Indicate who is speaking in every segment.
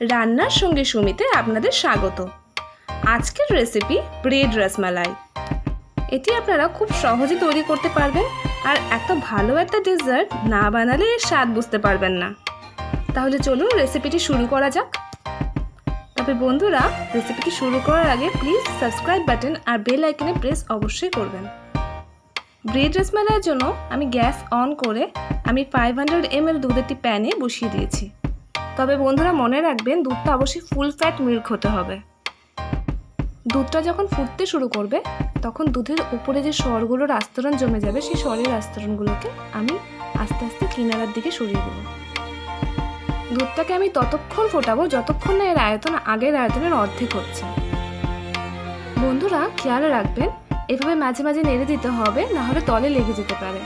Speaker 1: রান্নার সঙ্গে সুমিতে আপনাদের স্বাগত। আজকের রেসিপি ব্রেড রসমালাই। এটি আপনারা খুব সহজে তৈরি করতে পারবেন, আর এত ভালো একটা ডেজার্ট না বানালে এর স্বাদ বুঝতে পারবেন না। তাহলে চলুন রেসিপিটি শুরু করা যাক। তবে বন্ধুরা, রেসিপিটি শুরু করার আগে প্লিজ সাবস্ক্রাইব বাটন আর বেল আইকনে প্রেস অবশ্যই করবেন। ব্রেড রসমালাইয়ের জন্য আমি গ্যাস অন করে 500 ml দুধ একটি প্যানে বসিয়ে দিয়েছি। তবে বন্ধুরা মনে রাখবেন, দুধটা অবশ্যই ফুল ফ্যাট মিল্ক হতে হবে। দুধটা যখন ফুটতে শুরু করবে তখন দুধের উপরে যে সরগুলোর আস্তরণ জমে যাবে, সেই সরের আস্তরণগুলোকে আমি আস্তে আস্তে কিনারার দিকে সরিয়ে দেবো। দুধটাকে আমি ততক্ষণ ফোটাবো যতক্ষণ না এর আয়তন আগের আয়তনের অর্ধেক হচ্ছে। বন্ধুরা খেয়াল রাখবেন, এভাবে মাঝে মাঝে নেড়ে দিতে হবে, না হলে তলে লেগে যেতে পারে।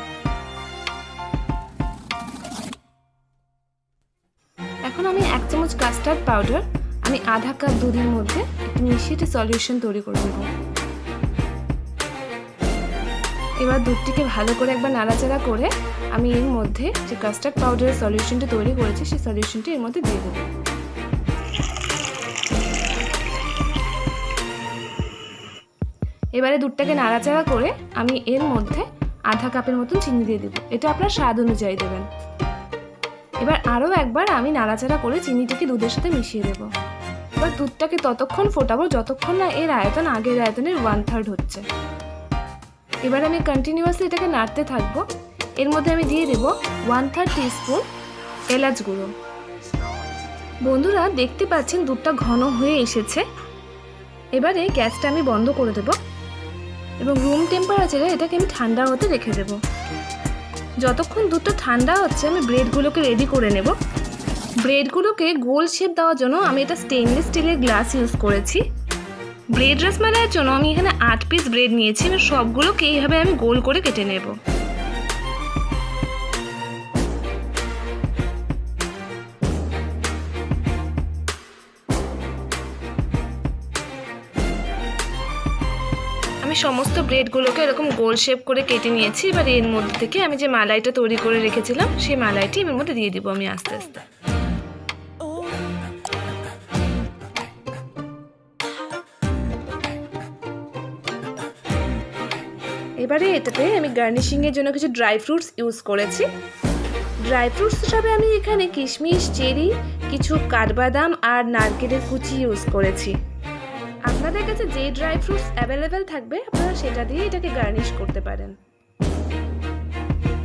Speaker 1: এখন আমি 1 চামচ কাস্টার্ড পাউডার আমি আধা কাপ দুধের মধ্যে একটি মিশিয়ে সলিউশন তৈরি করে নেব। এবার দুধটিকে ভালো করে একবার নাড়াচাড়া করে আমি এর মধ্যে যে কাস্টার্ড পাউডারের সলিউশনটি তৈরি করেছি সেই সলিউশনটি এর মধ্যে দিয়ে দেব। এবারে দুধটাকে নাড়াচাড়া করে আমি এর মধ্যে আধা কাপের মতন চিনি দিয়ে দেব। এটা আপনার স্বাদ অনুযায়ী দেবেন। এবার আরও একবার আমি নাড়াচাড়া করে চিনিটিকে দুধের সাথে মিশিয়ে দেব। এবার দুধটাকে ততক্ষণ ফোটাবো যতক্ষণ না এর আয়তন আগের আয়তনের 1/3 হচ্ছে। এবার আমি কন্টিনিউয়াসলি এটাকে নাড়তে থাকবো। এর মধ্যে আমি দিয়ে দেব 1/3 টিস্পুন এলাচ গুঁড়ো। বন্ধুরা দেখতে পাচ্ছেন দুধটা ঘন হয়ে এসেছে। এবারে গ্যাসটা আমি বন্ধ করে দেব এবং রুম টেম্পারেচারে এটাকে আমি ঠান্ডা হতে রেখে দেব। যতক্ষণ দুধটা ঠান্ডা হচ্ছে আমি ব্রেডগুলোকে রেডি করে নেব। ব্রেডগুলোকে গোল শেপ দেওয়ার জন্য আমি এটা স্টেনলেস স্টিলের গ্লাস ইউজ করেছি। ব্রেড রসমালাইয়ের জন্য আমি এখানে 8 পিস ব্রেড নিয়েছি এবং সবগুলোকে এইভাবে আমি গোল করে কেটে নেব। আমি সমস্ত ব্রেডগুলোকে এরকম গোল শেপ করে কেটে নিয়েছি। এবার এর মধ্যে থেকে আমি যে মালাইটা তৈরি করে রেখেছিলাম সেই মালাইটি এর মধ্যে দিয়ে দিব আমি আস্তে আস্তে। এবারে এটাতে আমি গার্নিশিংয়ের জন্য কিছু ড্রাই ফ্রুটস ইউজ করেছি। ড্রাই ফ্রুটস হিসাবে আমি এখানে কিশমিশ, চেরি, কিছু কাঠবাদাম আর নারকেলের কুচি ইউজ করেছি। আপনাদের কাছে যে ড্রাই ফ্রুটস অ্যাভেলেবেল থাকবে আপনারা সেটা দিয়ে এটাকে গার্নিশ করতে পারেন।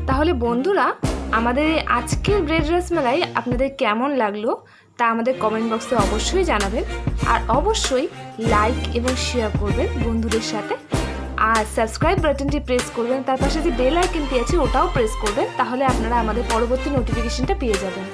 Speaker 1: তাহলে বন্ধুরা, আমাদের আজকের ব্রেড রসমালাই আপনাদের কেমন লাগলো তা আমাদের কমেন্ট বক্সে অবশ্যই জানাবেন। আর অবশ্যই লাইক এবং শেয়ার করবেন বন্ধুদের সাথে। আর সাবস্ক্রাইব বাটনটি প্রেস করবেন, তার পাশে যে বেল আইকনটি আছে ওটাও প্রেস করবেন, তাহলে আপনারা আমাদের পরবর্তী নোটিফিকেশনটা পেয়ে যাবেন।